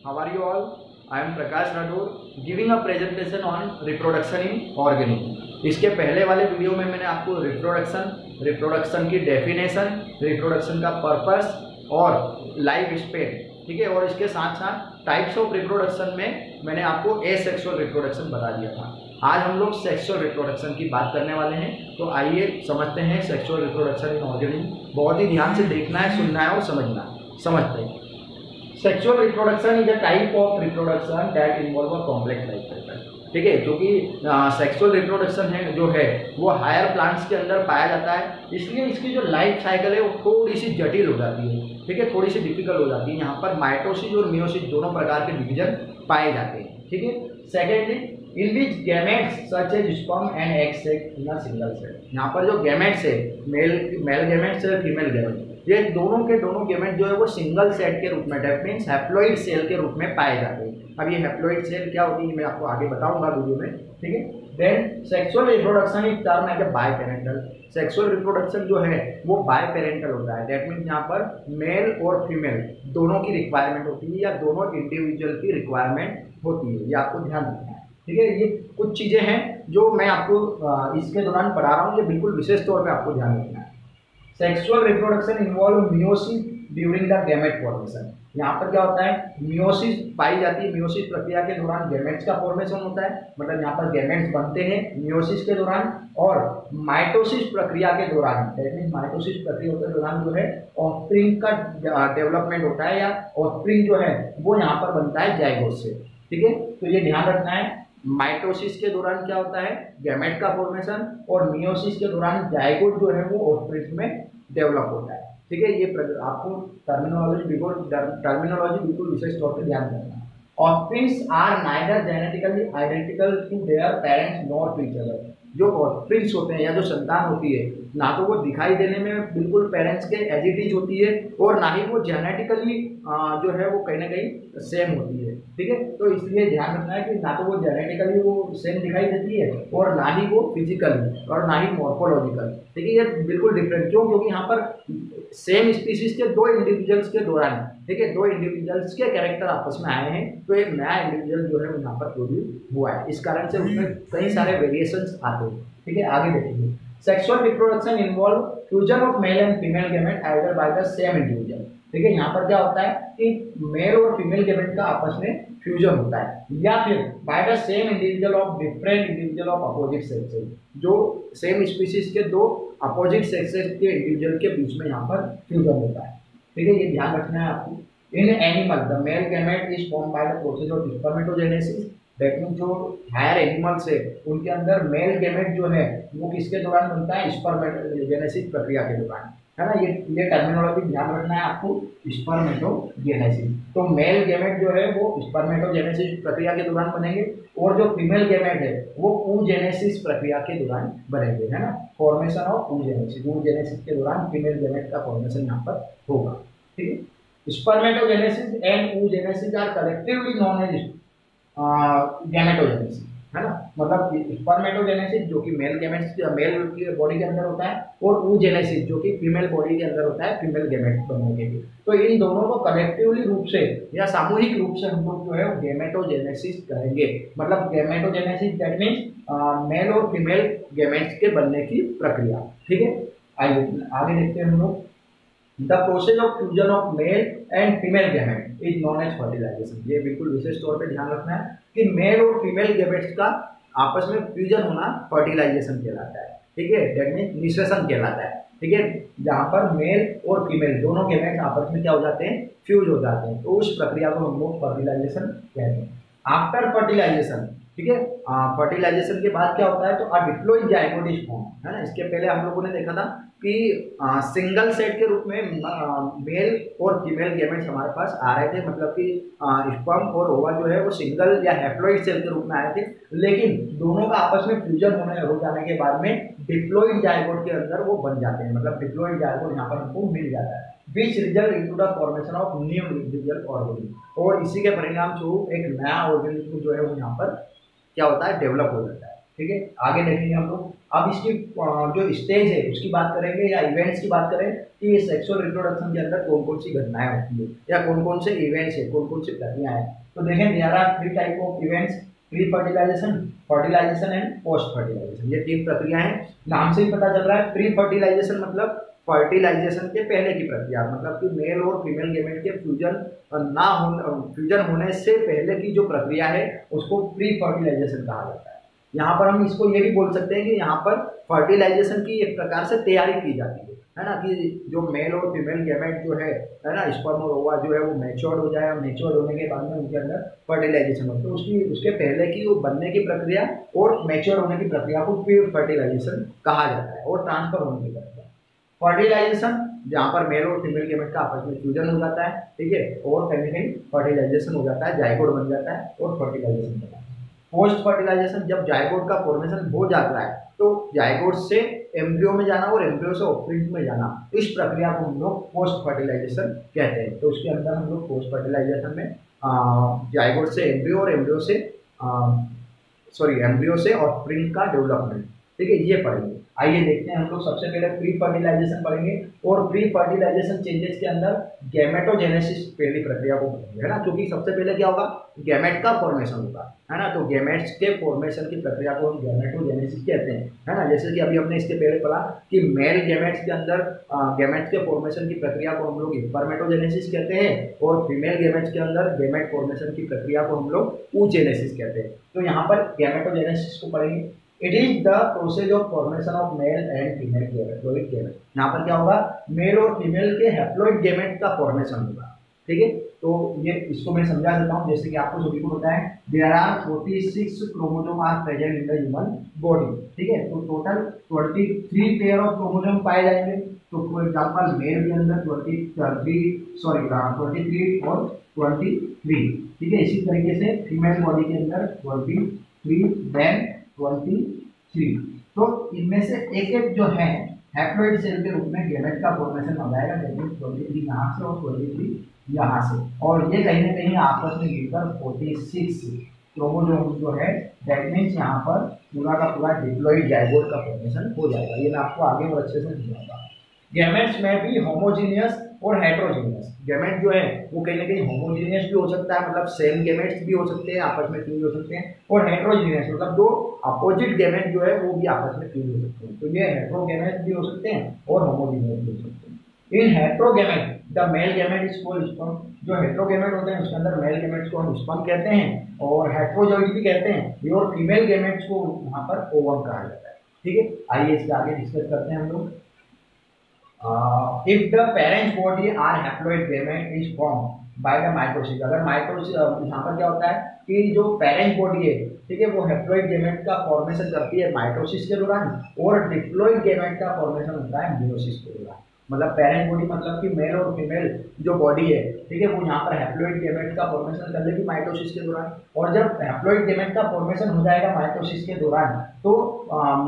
How are you all? I am Prakash Rathore giving a presentation on reproduction in organism। इसके पहले वाले video में मैंने आपको रिप्रोडक्शन की डेफिनेशन, रिप्रोडक्शन का पर्पस और लाइफ स्पेन, ठीक है, और इसके साथ साथ टाइप्स ऑफ रिप्रोडक्शन में मैंने आपको एसेक्सुअल रिप्रोडक्शन बता दिया था। आज हम लोग सेक्सुअल रिप्रोडक्शन की बात करने वाले हैं। तो आइए समझते हैं सेक्सुअल रिप्रोडक्शन इन ऑर्गेनिज्म। बहुत ही ध्यान से देखना है, सुनना है और समझते हैं। Sexual reproduction is a type of reproduction that involve a complex life cycle, ठीक है, जो कि सेक्सुअल रिप्रोडक्शन है जो है वो हायर प्लांट्स के अंदर पाया जाता है, इसलिए इसकी जो लाइफ साइकिल है वो थोड़ी सी जटिल हो जाती है, ठीक है, थोड़ी सी डिफिकल्ट हो जाती है। यहाँ पर माइटोसिस और मियोसिस दोनों प्रकार के डिवीजन पाए जाते हैं, ठीक है। Secondly, in which gametes such as sperm and egg sac in a single cell. यहाँ पर जो गैमेट्स है, मेल गैमेट्स है, फीमेल गैमेट्स, ये दोनों के दोनों गैमेट जो है वो सिंगल सेट के रूप में, डेट मीन्स हैप्लॉइड सेल के रूप में पाए जाते हैं। अब ये हैप्लॉइड सेल क्या होती है मैं आपको आगे बताऊंगा वीडियो में, ठीक है। Then sexual reproduction is termed as a biparental. Sexual reproduction जो है वो बायपेरेंटल होता है, डेट मीन्स यहाँ पर मेल और फीमेल दोनों की रिक्वायरमेंट होती है या दोनों इंडिविजुअल की रिक्वायरमेंट होती है, ये आपको ध्यान रखना है, ठीक है। ये कुछ चीज़ें हैं जो मैं आपको इसके दौरान पढ़ा रहा हूँ, ये बिल्कुल विशेष तौर पर आपको ध्यान रखना है। Sexual reproduction involve meiosis during the gamete formation. यहाँ पर क्या होता है, मियोसिस पाई जाती है, मियोसिस प्रक्रिया के दौरान गैमेट्स का फॉर्मेशन होता है, मतलब यहाँ पर गैमेट्स बनते हैं मियोसिस के दौरान, और माइटोसिस प्रक्रिया के दौरान, दैट मीन्स माइटोसिस प्रक्रिया के दौरान जो है ऑफस्प्रिंग का डेवलपमेंट होता है या ऑफस्प्रिंग जो है वो यहाँ पर बनता है जाइगोट से, ठीक है। तो ये ध्यान रखना है, माइटोसिस के दौरान क्या होता है, गैमेट का फॉर्मेशन, और मियोसिस के दौरान जाइगोट जो है वो ऑफस्प्रिंग में डेवलप होता है, ठीक है। ये आपको टर्मिनोलॉजी बिल्कुल विशेष तौर पर ध्यान रखना है। Offsprings are neither genetically identical to their parents nor to each other. जो ऑफस्प्रिंग्स होते हैं या जो संतान होती है, ना तो वो दिखाई देने में बिल्कुल पेरेंट्स के एज इट इज होती है, और ना ही वो जेनेटिकली जो है वो कहीं ना कहीं सेम होती है, ठीक है। तो इसलिए ध्यान रखना है कि ना तो वो जेनेटिकली वो सेम दिखाई देती है, और ना ही वो फिजिकली, और ना ही मॉर्फोलॉजिकल, ठीक है। ये बिल्कुल डिफरेंट, क्यों? क्योंकि यहाँ पर सेम स्पीसीज के दो इंडिविजुअल्स के दौरान, ठीक है, दो इंडिविजुअल्स के कैरेक्टर आपस में आए हैं, तो एक नया इंडिविजुअल जो है वो यहाँ पर प्रोड्यूस हुआ है, इस कारण से उसमें कई सारे वेरिएशंस आते हैं, ठीक है। आगे देखेंगे, sexual reproduction involve fusion of male and female gamete either by the same individual, ठीक है। यहाँ पर क्या होता है कि मेल और फीमेल गैमेट का आपस में फ्यूजन होता है, या फिर by the same individual of different individual of opposite sexes, जो सेम स्पीसीज के दो अपोजिट सेक्सेस के इंडिविजुअल के बीच में यहाँ पर फ्यूजन होता है, ठीक है। ये ध्यान रखना है आपको। In animal the male gamete is form by the process of spermatogenesis, that means जो हायर एनिमल्स है उनके अंदर मेल गैमेट जो है वो किसके दौरान बनता है, स्पर्मेटोजेनेसिस प्रक्रिया के दौरान, है ना। ये टर्मिनोलॉजी ध्यान रखना है आपको, स्पर्मेटोजेनेसिस। तो मेल गैमेट जो है वो स्पर्मेटोजेनेसिस प्रक्रिया के दौरान बनेंगे, और जो फीमेल गैमेट है वो oogenesis प्रक्रिया के दौरान बनेंगे, है ना। फॉर्मेशन ऑफ oogenesis के दौरान फीमेल गैमेट का फॉर्मेशन यहाँ पर होगा, ठीक है। Spermatogenesis and oogenesis are collectively known as gametogenesis, है ना। मतलब स्पर्मेटोजेनेसिस जो कि मेल गैमेट्स मेल की बॉडी के अंदर होता है, और oogenesis जो कि फीमेल बॉडी के अंदर होता है फीमेल गैमेट्स बनने के लिए। तो इन दोनों को कलेक्टिवली रूप से या सामूहिक रूप से हम लोग जो है गैमेटोजेनेसिस करेंगे। मतलब गैमेटोजेनेसिस दैट मीन्स मेल और फीमेल गैमेट्स के बनने की प्रक्रिया, ठीक है। आगे देखते हैं हम लोग, the process of fusion of male and female gamete is known as fertilization. ये बिल्कुल विशेष तौर पे ध्यान रखना है कि मेल और फीमेल गैमेट्स का आपस में फ्यूजन होना फर्टिलाइजेशन कहलाता है, ठीक है, दैट मीन्स निषेचन कहलाता है, ठीक है। जहाँ पर मेल और फीमेल दोनों गैमेट्स आपस में क्या हो जाते हैं, फ्यूज हो जाते हैं, तो उस प्रक्रिया को हम लोग फर्टिलाइजेशन कहते हैं। आफ्टर फर्टिलाइजेशन, ठीक है, फर्टिलाइजेशन के बाद क्या होता है, तो अ डिप्लॉइड जाइगोट इज फॉर्म, है ना। इसके पहले हम लोगों ने देखा था कि सिंगल सेट के रूप में मेल और फीमेल गैमेट्स हमारे पास आ रहे थे, मतलब कि स्पर्म और ओवा जो है वो सिंगल या हैप्लॉइड सेल के रूप में आए थे, लेकिन दोनों का आपस में फ्यूजन हो जाने के बाद में डिप्लॉइड जाइगोट के अंदर वो बन जाते हैं, मतलब डिप्लॉइड जाइगोट यहाँ पर हमको मिल जाता है, which result into the formation of new individual organism, और इसी के परिणाम स्वरूप एक नया ऑर्गेनिज्म जो है वो यहाँ पर क्या होता है, डेवलप हो जाता है, ठीक है, आगे देखेंगे हम लोग। अब इसकी जो स्टेज है उसकी बात करेंगे या इवेंट्स की बात करें कि ये सेक्सुअल रिप्रोडक्शन के अंदर कौन कौन सी घटनाएं होती है या कौन कौन से इवेंट्स है, कौन कौन सी प्रक्रियाएं हैं। तो देखें there are 3 type of events, pre fertilization, fertilization and post fertilization. ये 3 प्रक्रियाएं हैं। नाम से ही पता चल रहा है, प्री फर्टिलाइजेशन मतलब फर्टिलाइजेशन के पहले की प्रक्रिया, मतलब कि मेल और फीमेल गेमेट के फ्यूजन होने से पहले की जो प्रक्रिया है उसको प्री फर्टिलाइजेशन कहा जाता है। यहाँ पर हम इसको ये भी बोल सकते हैं कि यहाँ पर फर्टिलाइजेशन की एक प्रकार से तैयारी की जाती है ना, कि जो मेल और फीमेल गेमेट जो है ना, स्पर्म और ओवा जो है वो मैच्योर्ड हो जाए, मैच्योर्ड होने के बाद में उनके अंदर फर्टिलाइजेशन हो, तो उसके पहले की वो बनने की प्रक्रिया और मैच्योर होने की प्रक्रिया को प्री फर्टिलाइजेशन कहा जाता है, और ट्रांसफर होने की प्रक्रिया फर्टिलाइजेशन, जहाँ पर मेल और फीमेल गेमेट का आपस में फ्यूजन हो जाता है, ठीक है, और कहीं ना कहीं फर्टिलाइजेशन हो जाता है, जाइगोट बन जाता है और फर्टिलाइजेशन होता है। पोस्ट फर्टिलाइजेशन, जब जाइगोट का फॉर्मेशन हो जाता है तो जाइगोट से एम्ब्रियो में जाना और एम्ब्रियो से ओवरी में जाना, इस प्रक्रिया को हम लोग पोस्ट फर्टिलाइजेशन कहते हैं। तो उसके अंदर हम लोग पोस्ट फर्टिलाइजेशन में जाइगोट से एम्ब्रियो और एम्ब्रियो से ऑफस्प्रिंग का डेवलपमेंट, ठीक है, ये पढ़ेंगे। आइए देखते हैं हम लोग सबसे पहले प्री फर्टिलाइजेशन पढ़ेंगे, और प्री फर्टिलाइजेशन चेंजेस के अंदर गैमेटोजेनेसिस पहली प्रक्रिया को पढ़ेंगे, है ना, क्योंकि सबसे पहले क्या होगा, गैमेट का फॉर्मेशन होगा, है ना। तो गैमेट्स के फॉर्मेशन की प्रक्रिया को हम गैमेटोजेनेसिस कहते हैं, है ना। जैसे कि अभी हमने इसके पहले पढ़ा कि मेल गैमेट्स के अंदर गैमेट्स के फॉर्मेशन की प्रक्रिया को हम लोग स्पर्मेटोजेनेसिस कहते हैं, और फीमेल गैमेट्स के अंदर गैमेट फॉर्मेशन की प्रक्रिया को हम लोग oogenesis कहते हैं। तो यहाँ पर गैमेटोजेनेसिस को पढ़ेंगे। It is the process of formation of male and female haploid gamete. यहाँ पर क्या होगा, मेल और फीमेल के हैप्लॉइड गैमेट का फॉर्मेशन होगा, ठीक है। तो ये इसको मैं समझा देता हूँ, जैसे कि आपको सभी को पता है there are 46 chromosome are present in the human body, ठीक है। तो टोटल 23 पेयर ऑफ क्रोमोसोम पाए जाएंगे। तो फॉर एग्जाम्पल मेल के अंदर 23 और 23, ठीक है। इसी तरीके से फीमेल बॉडी के अंदर 23 देन 23। तो इनमें से एक एक जो है हैप्लॉइड सेल के रूप में गैमेट का फॉर्मेशन हो जाएगा, दैट मींस 23 यहाँ से और 23 यहाँ से, और ये कहीं ना कहीं आपस में गिरकर 46 क्रोमोसोम जो है, दैट मींस यहाँ पर पूरा का पूरा डिप्लॉइड जाइगोट का फॉर्मेशन हो जाएगा। ये मैं आपको आगे और अच्छे से समझाऊंगा। गैमेट्स में भी होमोजीनियस और हेट्रोजीनियस। गैमेट जो है वो कहीं ना कहीं होमोजीनियस भी हो सकता है, मतलब सेम गैमेट्स भी हो सकते हैं, आपस में फ्यूज हो सकते हैं, और हेट्रोजीनियस मतलब दो अपोजिट गैमेट जो है वो भी आपस में फ्यूज हो सकते हैं। तो ये हेट्रोगैमेट भी हो सकते हैं और होमोजीनियस भी हो सकते हैं। In heterogamete the male gamete is called sperm. जो हेट्रोगैमेट होते हैं उसके अंदर मेल गैमेट्स को हम स्पर्म कहते हैं, और हेट्रोजॉइड भी कहते हैं, और फीमेल गैमेट्स को वहाँ पर ओवम कहा जाता है, ठीक है। आइए इसके आगे डिस्कस करते हैं हम लोग। If the parent body are haploid gamete is formed by the mitosis, अगर माइटोसिस यहाँ पर क्या होता है कि जो पेरेंट बॉडी है, ठीक है, वो हैप्लॉइड गैमेट का फॉर्मेशन करती है माइटोसिस के दौरान, और डिप्लॉइड गैमेट का फॉर्मेशन होता है मियोसिस के दौरान। मतलब पेरेंट बॉडी मतलब कि मेल और फीमेल जो बॉडी है, ठीक है, वो यहाँ पर हैप्लॉइड गैमेट का फॉर्मेशन कर लेगी माइटोसिस के दौरान, और जब हैप्लॉइड गैमेट का फॉर्मेशन हो जाएगा माइटोसिस के दौरान, तो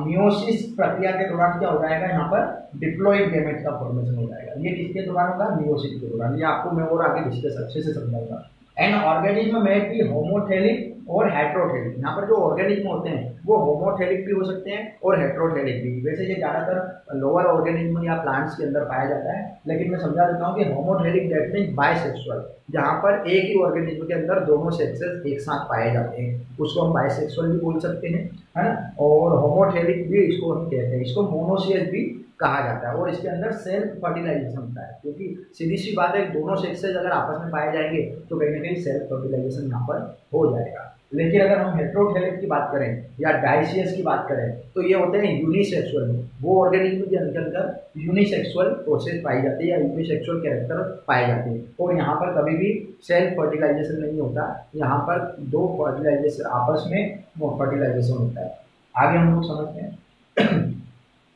मियोसिस प्रक्रिया के दौरान क्या हो जाएगा, यहाँ पर डिप्लॉइड गैमेट का फॉर्मेशन हो जाएगा। ये किसके दौरान होगा, मियोसिस के दौरान। ये आपको मैं और आगे डिस्कस अच्छे से समझाऊंगा। एंड ऑर्गेनिज्म में भी होमोथेलिक और हेट्रोथेलिक। यहाँ पर जो ऑर्गेनिज्म होते हैं वो होमोथेलिक भी हो सकते हैं और हेट्रोथेलिक भी। वैसे ये ज़्यादातर लोअर ऑर्गेनिज्म या प्लांट्स के अंदर पाया जाता है, लेकिन मैं समझा देता हूँ कि होमोथेलिक दैट मीन्स बाइसेक्सुअल, जहाँ पर एक ही ऑर्गेनिज्म के अंदर दोनों सेक्सेस एक साथ पाए जाते हैं, उसको हम बाइसेक्सुअल भी बोल सकते हैं, है ना। और होमोथेलिक भी इसको हम कहते हैं, इसको मोनोसियस भी कहा जाता है, और इसके अंदर सेल्फ फर्टिलाइजेशन होता है, क्योंकि सीधी सी बात है दोनों सेक्सेस अगर आपस में पाए जाएंगे तो कहीं ना कहीं सेल्फ फर्टिलाइजेशन यहाँ पर हो जाएगा। लेकिन अगर हम हेट्रोथेलिक की बात करें या डाइसियस की बात करें तो ये होते हैं यूनिसेक्सुअल। वो ऑर्गेनिज्म के अंदर यूनिसेक्सुअल प्रोसेस पाई जाती है या यूनिसेक्सुअल कैरेक्टर पाए जाते हैं, और यहाँ पर कभी भी सेल्फ फर्टिलाइजेशन नहीं होता, यहाँ पर दो फर्टिलाइजेशन आपस में फर्टिलाइजेशन होता है। आगे हम लोग समझते हैं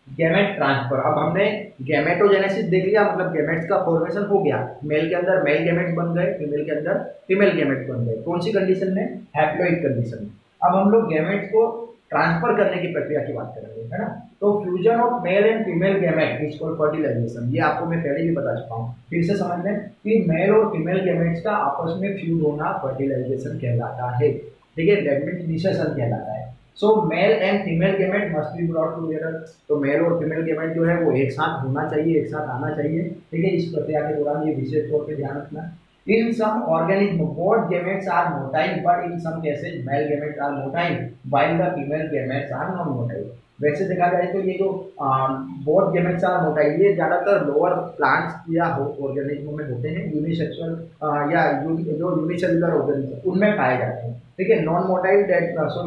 गैमेट ट्रांसफर। अब हमने गैमेटोजेनेसिस देख लिया, मतलब गैमेट्स का फॉर्मेशन हो गया, मेल के अंदर मेल गैमेट्स बन गए, फीमेल के अंदर फीमेल गैमेट्स बन गए। कौन सी कंडीशन में, हैप्लॉइड कंडीशन में। अब हम लोग गैमेट्स को ट्रांसफर करने की प्रक्रिया की बात करेंगे, है ना। तो fusion of male and female gamete is called fertilization. ये आपको मैं पहले भी बता चुका हूँ, फिर से समझ लें कि मेल और फीमेल गैमेट्स का आपस में फ्यूज होना फर्टिलाइजेशन कहलाता है, ठीक है, दैट मींस निषेचन कहलाता है। So male and female gamete must be brought together. तो मेल और फीमेल गेमेट जो है वो एक साथ होना चाहिए, एक साथ आना चाहिए, ठीक है। इस प्रक्रिया के दौरान ये विशेष तौर पे ध्यान रखना। In some organism both gametes are motile but in some cases male gametes are motile while the female gametes are non motile. वैसे देखा जाए तो ये जो बोथ गेमेट्स आर मोटाइल ये ज़्यादातर लोअर प्लांट्स या ऑर्गेनिज्म में होते हैं, यूनिसेक्सुअल या जो यूनिसेलुलर ऑर्गेनिज्म उनमें पाए जाते हैं, ठीक है। Non motile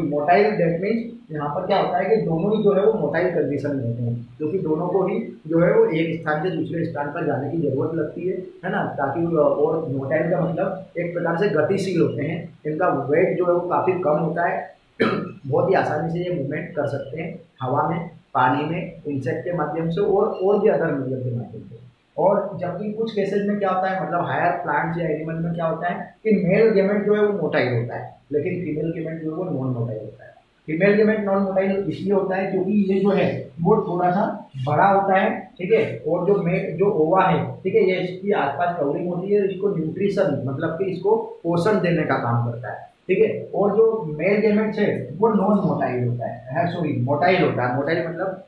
motile that means यहाँ पर क्या होता है कि दोनों ही जो है वो मोटाइल कंडीशन में होते हैं, क्योंकि दोनों को ही जो है वो एक स्थान से दूसरे स्थान पर जाने की जरूरत लगती है ना, ताकि और मोटाइल का मतलब एक प्रकार से गतिशील होते हैं, इनका वेट जो है वो काफ़ी कम होता है, बहुत ही आसानी से ये मूवमेंट कर सकते हैं हवा में, पानी में, इंसेक्ट के माध्यम से और भी अदर मीडियम के माध्यम से। और जबकि कुछ केसेज में क्या होता है, मतलब हायर प्लांट्स या एनिमल में क्या होता है कि मेल गेमेट जो है वो मोटाइल होता है, लेकिन फीमेल गेमेट जो है वो नॉन मोटाइल होता है। फीमेल गेमेट नॉन मोटाइल इसलिए होता है क्योंकि ये जो है वो थोड़ा सा बड़ा होता है, ठीक है, और जो ओवा है, ठीक है, ये इसकी आसपास कवरिंग होती है, इसको न्यूट्रिशन मतलब कि इसको पोषण देने का काम करता है, ठीक है। और जो मेल गेमेट्स है वो नॉन मोटाइल होता है, सॉरी मोटाइल होता है। मोटाइल मतलब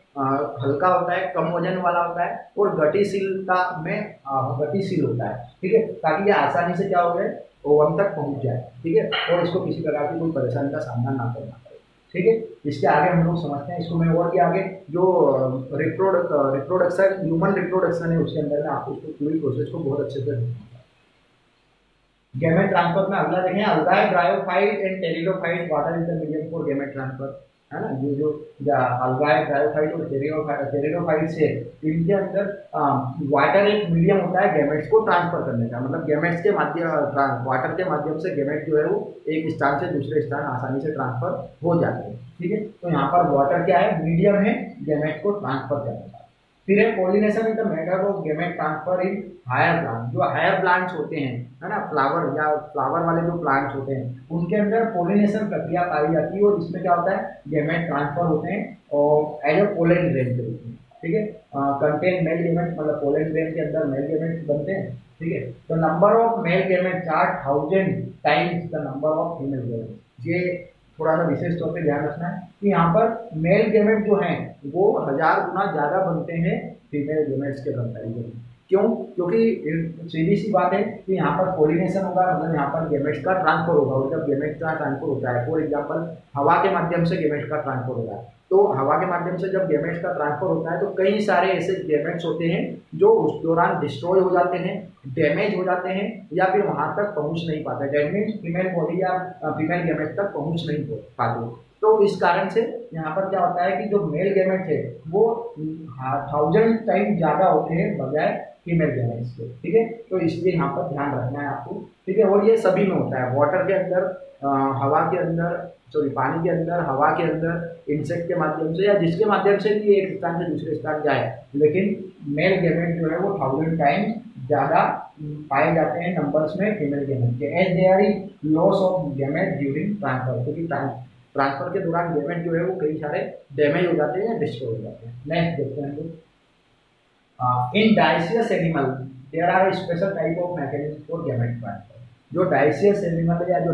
हल्का होता है, कम वजन वाला होता है और गतिशीलता में गतिशील होता है, ठीक है, ताकि ये आसानी से क्या हो जाए ओवम तक पहुंच जाए, ठीक है, और इसको किसी प्रकार की कोई परेशानी का सामना ना करना पड़े, ठीक है। इसके आगे हम लोग समझते हैं इसको मैं, और भी आगे जो रिप्रोडक्शन ह्यूमन रिप्रोडक्शन है उसके अंदर में आपको उसको पूरी प्रोसेस को बहुत अच्छे से गैमेट ट्रांसफर में अगला देखें, algae bryophyte and pteridophyte what is the medium for gamete transfer, है ना। ये जो अलगाए ब्रायोफाइट और टेरिडोफाइट से इनके अंदर वाटर एक मीडियम होता है गैमेट्स को ट्रांसफर करने का, मतलब गैमेट्स के माध्यम वाटर के माध्यम से गैमेट जो है वो एक स्थान से दूसरे स्थान आसानी से ट्रांसफर हो जाते हैं, ठीक है। तो यहाँ पर वाटर क्या है, मीडियम है गैमेट को ट्रांसफर करने का। फिर है pollination is the method of gamete transfer in higher plant. जो हायर प्लांट्स होते हैं, है ना, फ्लावर वाले जो प्लांट्स होते हैं उनके अंदर पॉलिनेशन प्रक्रिया पाई जाती है, और इसमें क्या होता है गैमेट ट्रांसफर होते हैं और एज ए पोलन ग्रेन के रूप में, ठीक है। कंटेन मेल गैमेट मतलब पोलन ग्रेन के अंदर मेल गैमेट बनते हैं, ठीक है। तो number of male gamete are 1000 times the number of female gamete. ये थोड़ा सा विशेष तौर पे ध्यान रखना है कि यहाँ पर मेल गेमेट जो हैं वो 1000 गुना ज़्यादा बनते हैं फीमेल गेमेट्स के कंपैरिजन में। क्यों? क्योंकि सीधी सी बात है कि यहाँ पर पॉलिनेशन होगा, मतलब यहाँ पर गेमेट्स का ट्रांसफर होगा, और जब गेमेट्स का ट्रांसफर होता है, फॉर एग्जाम्पल हवा के माध्यम से गेमेट्स का ट्रांसफर होगा, तो हवा के माध्यम से जब गेमेट्स का ट्रांसफर होता है तो कई सारे ऐसे गेमेट्स होते हैं जो उस दौरान डिस्ट्रॉय हो जाते हैं, डैमेज हो जाते हैं, या फिर वहाँ तक पहुँच नहीं पाते, दैट मीन्स फीमेल बॉडी या फीमेल गेमेट तक पहुँच नहीं पाते। तो इस कारण से यहाँ पर क्या होता है कि जो मेल गेमेट है वो 1000 टाइम ज़्यादा होते हैं बजाय फीमेल गेमेट्स के, ठीक है। तो इसलिए यहाँ पर ध्यान रखना है आपको, ठीक है। और ये सभी में होता है, वाटर के अंदर, हवा के अंदर, सॉरी पानी के अंदर, हवा के अंदर, इंसेक्ट के माध्यम से या जिसके माध्यम से भी एक स्थान से दूसरे स्थान जाए, लेकिन मेल गेमेट जो है वो 1000 टाइम्स ज़्यादा पाए जाते हैं नंबर्स में फीमेल गेमेट के। As there is loss of gamete during transfer, क्योंकि ट्रांसफर के दौरान गेमेट जो है वो कई सारे डैमेज हो जाते हैं या डिस्ट्रॉय हो जाते हैं। नेक्स्ट देखते हैं हम in dioecious animal there are special type of mechanism for gamete transfer. जो डाइसियस एनिमल है या जो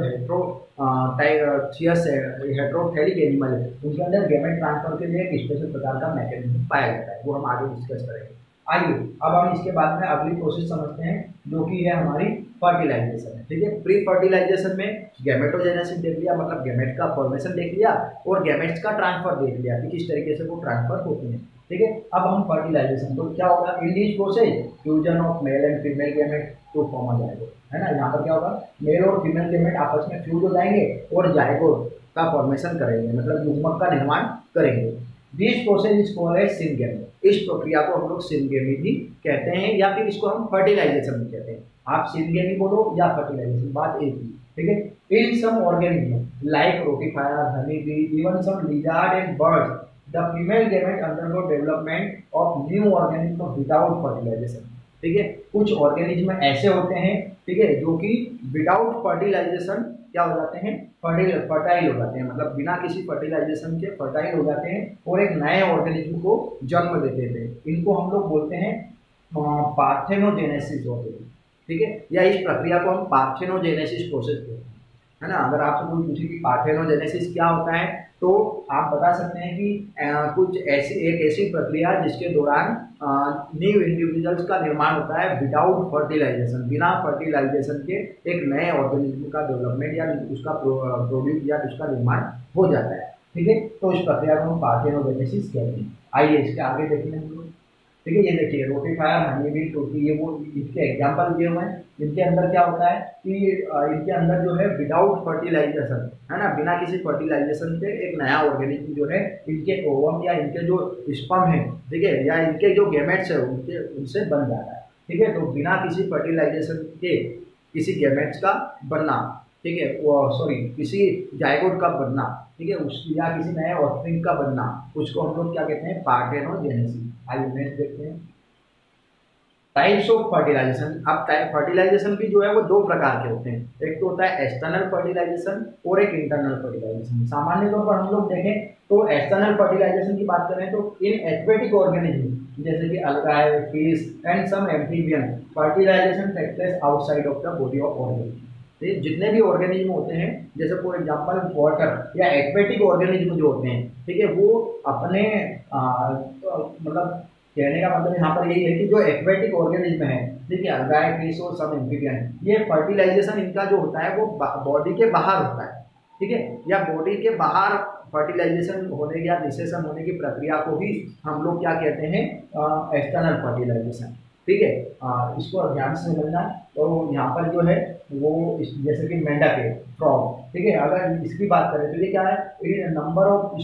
हेट्रोथेलिक एनिमल है उनके अंदर गेमेट ट्रांसफर के लिए एक स्पेशल प्रकार का मैकेनिज्म पाया जाता है, वो हम आगे डिस्कस करेंगे। आइए अब हम इसके बाद में अगली प्रोसेस समझते हैं जो कि है हमारी फर्टिलाइजेशन, ठीक है। प्री फर्टिलाइजेशन में गैमेटोजेनेसिस देख लिया, मतलब गैमेट का फॉर्मेशन देख लिया, और गैमेट्स का ट्रांसफर देख लिया कि किस तरीके से वो ट्रांसफर होते हैं, ठीक है। अब हम फर्टिलाइजेशन, तो क्या होगा, in this process fusion of male and female gamete तो फॉर्म हो जाएगा, है ना। यहाँ पर क्या होगा, मेल और फीमेल गैमेट आपस में फ्यूज हो जाएंगे और जायगोट का फॉर्मेशन करेंगे, मतलब युग्मक का निर्माण करेंगे। This process is called as syngamy. इस प्रक्रिया को हम लोग सिनगेमी भी कहते हैं, या फिर इसको हम फर्टिलाइजेशन भी कहते हैं। आप सिनगेमी बोलो या फर्टिलाइजेशन, बात एक ही, ठीक है। In some organism like rotifer, honey bee, even some lizard and birds, the female gamete undergo development of new organism without fertilization, ठीक है। कुछ ऑर्गेनिज्म ऐसे होते हैं, ठीक है, जो कि विदाउट फर्टिलाइजेशन क्या हो जाते हैं, फर्टाइल हो जाते हैं, मतलब बिना किसी फर्टिलाइजेशन के फर्टाइल हो जाते हैं और एक नए ऑर्गेनिज्म को जन्म देते थे। इनको हम लोग बोलते हैं पार्थेनोजेनेसिस होते हैं, ठीक है, या इस प्रक्रिया को हम पार्थेनोजेनेसिस प्रोसेस कहते हैं, है ना। अगर आपसे कोई पूछे कि पार्थेनोजेनेसिस क्या होता है तो आप बता सकते हैं कि कुछ ऐसी प्रक्रिया जिसके दौरान न्यू इंडिविजुअल्स का निर्माण होता है विदाउट फर्टिलाइजेशन, बिना फर्टिलाइजेशन के एक नए ऑर्गेनिज्म का डेवलपमेंट या उसका प्रोड्यूस या उसका निर्माण हो जाता है। ठीक है, तो इस प्रक्रिया को हम पार्थेनोजेनेसिस कहते हैं। आइए इसके आगे देखेंगे हम लोग। ठीक है, ये देखिए रोटिफायर, हनी बी, टोटी, ये वो इसके एग्जाम्पल दिए हुए हैं। इनके अंदर क्या होता है कि इनके अंदर जो है विदाउट फर्टिलाइजेशन, है ना, बिना किसी फर्टिलाइजेशन के एक नया ऑर्गेनिज्म जो है इनके ओवम या इनके जो स्पर्म है, ठीक है, या इनके जो गैमेट्स है उनसे बन जाता है। ठीक है, तो बिना किसी फर्टिलाइजेशन के किसी गैमेट्स का बनना, ठीक है, सॉरी किसी जायगोट का बनना, ठीक है, उस या किसी नए ऑफस्प्रिंग का बनना, उसको हम लोग क्या कहते हैं, पार्थेनोजेनेसिस। आइए नेक्स्ट देखते हैं टाइप्स ऑफ फर्टिलाइजेशन। अब फर्टिलाइजेशन भी जो है वो दो प्रकार के होते हैं, एक तो होता है एक्सटर्नल फर्टिलाइजेशन और एक इंटरनल फर्टिलाइजेशन। सामान्य तौर पर हम लोग देखें तो एक्सटर्नल फर्टिलाइजेशन की बात करें तो इन एक्वेटिक ऑर्गेनिज्म जैसे कि algae, fish and some amphibian fertilization takes place outside of the body of organism. जितने भी ऑर्गेनिज्म होते हैं, जैसे फॉर एग्जांपल वाटर या एक्वेटिक ऑर्गेनिज्म जो होते हैं, ठीक है, वो अपने मतलब कहने का मतलब यहाँ पर यही है कि जो एक्वेटिक ऑर्गेनिज्म है, ठीक है, अलगाए, फिश और सब एम्फीबियन, ये फर्टिलाइजेशन इनका जो होता है वो बॉडी के बाहर होता है। ठीक है, या बॉडी के बाहर फर्टिलाइजेशन होने या निषेचन होने की प्रक्रिया को ही हम लोग क्या कहते हैं, एक्सटर्नल फर्टिलाइजेशन। ठीक है, इसको ध्यान से समझना। तो यहाँ पर जो है वो जैसे कि मेंढक है, फ्रॉग, ठीक है, अगर इसकी बात करें तो ये क्या है, नंबर ऑफ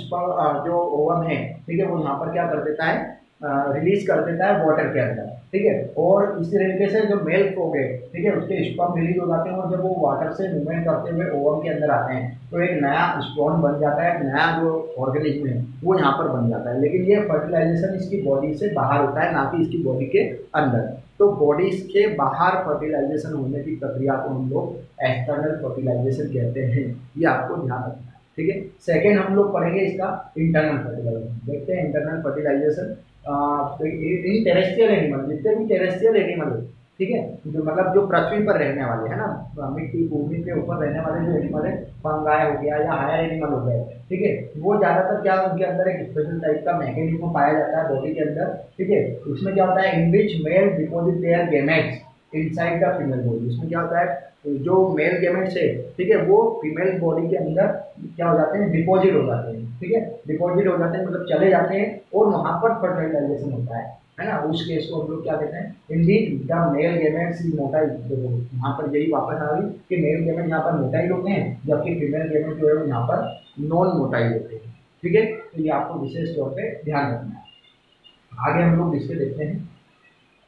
जो ओवम है, ठीक है, वो यहाँ पर क्या कर देता है, रिलीज कर देता है वाटर के अंदर। ठीक है, और इसी तरीके से जो मेल फ्रॉग है, ठीक है, उसके स्पर्म रिलीज हो जाते हैं और जब वो वाटर से मूवमेंट करते हुए ओवम के अंदर आते हैं तो एक नया स्पॉन बन जाता है, एक नया जो ऑर्गेनिज्म है वो यहाँ पर बन जाता है। लेकिन ये फर्टिलाइजेशन इसकी बॉडी से बाहर होता है, ना कि इसकी बॉडी के अंदर। तो बॉडी के बाहर फर्टिलाइजेशन होने की प्रक्रिया को हम लोग एक्सटर्नल फर्टिलाइजेशन कहते हैं, ये आपको ध्यान रखना है। ठीक है, सेकेंड हम लोग पढ़ेंगे इसका इंटरनल फर्टिलाइजेशन। देखते हैं internal fertilization in terrestrial animal, जितने भी टेरेस्ट्रियल एनिमल है, ठीक है, जो मतलब जो पृथ्वी पर रहने वाले हैं ना, मिट्टी भूमि के ऊपर रहने वाले जो एनिमल है, फंगाई हो गया या हायर एनिमल हो गए, ठीक है, वो ज़्यादातर क्या उनके अंदर एक स्पेशल टाइप का मैकेनिज्म पाया जाता है बॉडी के अंदर। ठीक है, उसमें क्या होता है, in which male deposit their gametes inside the female body. उसमें क्या होता है, जो मेल गैमेट्स है, ठीक है, वो फीमेल बॉडी के अंदर क्या हो जाते हैं, डिपॉजिट हो जाते हैं। ठीक है, डिपॉजिट हो जाते हैं मतलब चले जाते हैं और वहाँ पर फर्टिलाइजेशन होता है ना। उस केस को हम लोग क्या कहते हैं, Indeed the male gametes is motile. देखो यहाँ पर यही वापस आ गई कि मेल गैमेट यहाँ पर मोटाइल होते हैं, जबकि फीमेल गैमेट जो है वो यहाँ पर नॉन मोटाइल होते हैं। ठीक है, तो ये आपको विशेष तौर पर ध्यान रखना है। आगे हम लोग इसके देखते हैं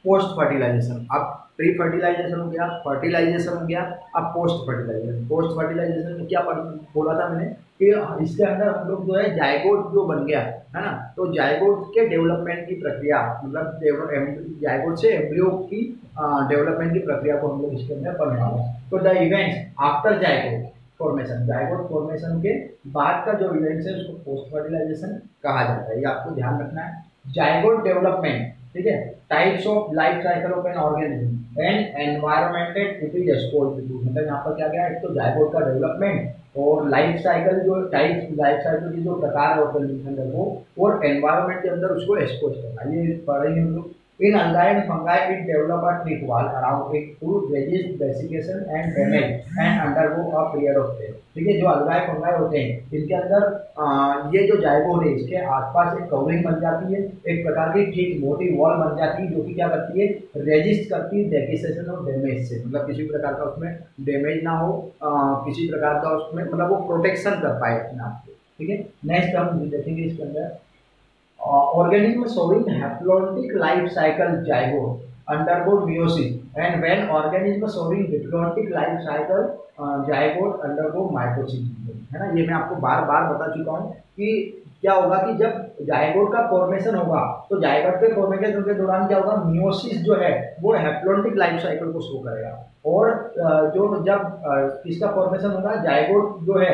पोस्ट फर्टिलाइजेशन। अब प्री फर्टिलाइजेशन हो गया, फर्टिलाइजेशन हो गया, अब पोस्ट फर्टिलाइजेशन। पोस्ट फर्टिलाइजेशन में क्या बोला था मैंने कि इसके अंदर हम लोग जो है जायगोट जो बन गया है ना, तो जायगोट के डेवलपमेंट की प्रक्रिया, मतलब जायगोट से एम्ब्रियो की डेवलपमेंट की प्रक्रिया को हम लोग इसके अंदर पढ़ने वाले हैं। तो the events after zygote formation, zygote formation के बाद का जो इवेंट्स है उसको पोस्ट फर्टिलाइजेशन कहा जाता है, ये आपको ध्यान रखना है। जायगोट डेवलपमेंट, ठीक है, types of life cycle of an organism and environment it is exposed to. मतलब यहाँ पर क्या क्या है, एक तो जायगोट का डेवलपमेंट और लाइफ साइकिल जो लाइफ साइकिल की जो प्रकार है ऑर्गेनिज्म है वो, और एनवायरमेंट के अंदर उसको एक्सपोज करना, ये पढ़ेंगे हम लोग। In algae and fungi, it develop a thick wall around it to resist desiccation and damage and undergo a period of time। ठीक है, जो अलगाए फंगाई होते हैं इनके अंदर ये जो जायगोट है इसके आसपास एक कवरिंग बन जाती है, एक प्रकार की ठीक मोटी वॉल बन जाती है जो कि क्या करती है, रेजिस्ट करती है डेसिकेशन और डैमेज से। मतलब किसी प्रकार का उसमें डैमेज ना हो, किसी प्रकार का उसमें मतलब वो प्रोटेक्शन कर पाए अपने आप को। ठीक है, नेक्स्ट हम देखेंगे इसके अंदर organism showing haplontic life cycle zygote undergo meiosis and when organism showing diplontic life cycle zygote undergo mitosis, है ना। ये मैं आपको बार बार बता चुका हूँ कि क्या होगा कि जब जायगोट का फॉर्मेशन होगा तो जायगोट के फॉर्मेशन के दौरान क्या होगा, मियोसिस जो है वो हैप्लॉन्टिक लाइफ साइकिल को शो करेगा, और जो जब इसका फॉर्मेशन होगा जायगोट जो है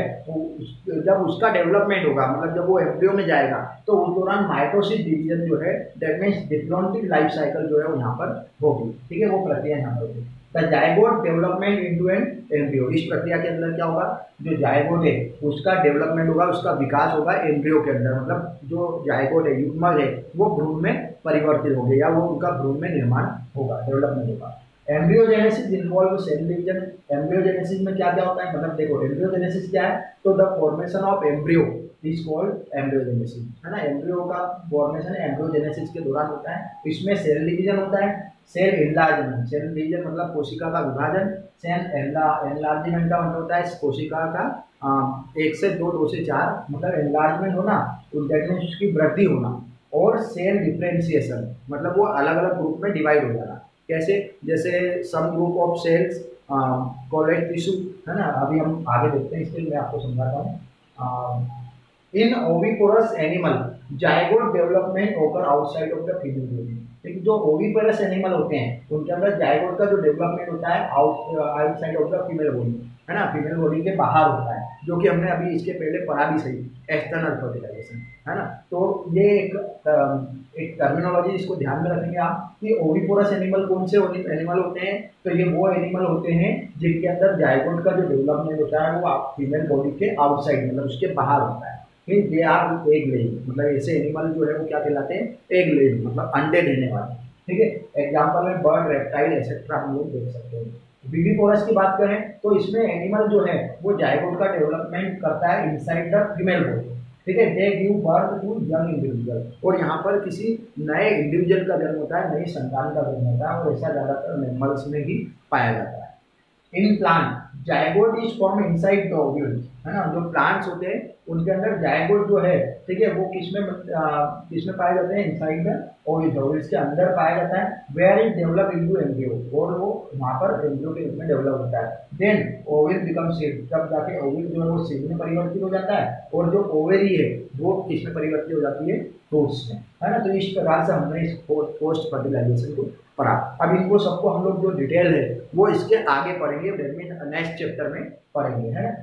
जब उसका डेवलपमेंट होगा, मतलब जब वो एम्ब्रियो में जाएगा तो उस दौरान माइटोसिस डिवीजन जो है, that means diplontic life cycle जो है वो यहाँ पर होगी। ठीक है, वो प्रक्रिया यहाँ पर होगी। The zygote development into an embryo. इस प्रक्रिया के अंदर क्या होगा, जो जायगोट है उसका डेवलपमेंट होगा, उसका विकास होगा एम्ब्रियो के अंदर, मतलब जो जायगोट है, युग्मक है, वो भ्रूण में परिवर्तित होंगे या वो उनका भ्रूण में निर्माण होगा, डेवलपमेंट होगा। Embryogenesis involve cell division. Embryogenesis में क्या क्या होता है, मतलब देखो एम्ब्रियोजेनेसिस क्या है, तो the formation of embryo is called embryogenesis, है ना। एम्ब्रियो का फॉर्मेशन एम्ब्रियोजेनेसिस के दौरान होता है। इसमें सेल डिवीजन होता है, सेल एनलार्जमेंट, सेल डिवीजन मतलब कोशिका का विभाजन, सेल एनलार्जमेंट का मतलब होता है कोशिका का 1 से 2, 2 से 4 मतलब एनलार्जमेंट होना, दैट मीन्स उसकी वृद्धि होना। और सेल डिफरेंशिएशन मतलब वो अलग अलग ग्रुप में डिवाइड हो जाना। कैसे, जैसे some group of cells called tissue, है ना। अभी हम आगे देखते हैं, इसके लिए मैं आपको समझाता हूँ। इन ओविपोरस एनिमल जायगोट डेवलपमेंट ओकर outside of the female body. लेकिन जो ओविपोरस एनिमल होते हैं उनके अंदर जायगोट का जो डेवलपमेंट होता है outside of the female body, है ना, फीमेल बॉडी के बाहर होता है, जो कि हमने अभी इसके पहले पढ़ा भी सही, एक्सटर्नल फर्टिलाइजेशन, है ना। तो ये एक टर्मिनोलॉजी इसको ध्यान में रखेंगे आप कि ओविपोरस एनिमल कौन से एनिमल होते हैं, तो ये वो एनिमल होते हैं जिनके अंदर जायगोट का जो डेवलपमेंट होता है वो फीमेल बॉडी के आउटसाइड मतलब उसके बाहर होता है। दे आर एग लेइंग, मतलब ऐसे एनिमल जो है वो क्या कहलाते हैं, एग लेइंग मतलब अंडे देने वाले, ठीक है। एग्जाम्पल में बर्ड, रेप्टाइल एक्सेट्रा हम लोग देख सकते हैं। विविपोरस की बात करें तो इसमें एनिमल जो है वो जायगोट का डेवलपमेंट करता है इनसाइड द फीमेल बॉडी, ठीक है। They give birth to young individual, और यहाँ पर किसी नए इंडिविजुअल का जन्म होता है, नई संतान का जन्म होता है, और ऐसा ज़्यादातर मैमल्स में ही पाया जाता है। In plant zygote is form inside the ovule, है ना। जो प्लांट्स होते हैं उनके अंदर जायगोट जो है, ठीक है, वो किसमें पाए जाते हैं, इनसाइड द ओव्यूल, ओव्यूल्स के अंदर पाया जाता है। Where it develop into embryo, और वो वहाँ पर एम्ब्रियो के रूप में डेवलप होता है। देन ओव्यूल बिकम सीड, तब जाके ओव्यूल जो है वो सीड में परिवर्तित हो जाता है, और जो ओवेरी है वो किसमें परिवर्तित हो जाती है, फ्रूट्स में, है ना। तो इस प्रकार से हमने इस पोस्ट फर्टिलाइजेशन को पढ़ा। अब इनको सबको हम लोग जो डिटेल है वो इसके आगे पढ़ेंगे, नेक्स्ट चैप्टर में पढ़ेंगे, है ना।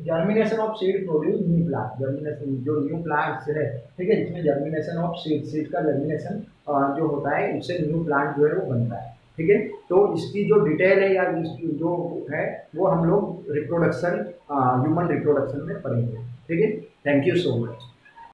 Germination of seed produce new plant, germination जो न्यू प्लांट्स है, ठीक है, जिसमें जर्मिनेशन ऑफ सीड, सीड का जर्मिनेशन जो होता है उससे न्यू प्लांट जो है वो बनता है, ठीक है। तो इसकी जो डिटेल है या इसकी जो है वो हम लोग रिप्रोडक्शन, ह्यूमन रिप्रोडक्शन में पढ़ेंगे, ठीक है। Thank you so much.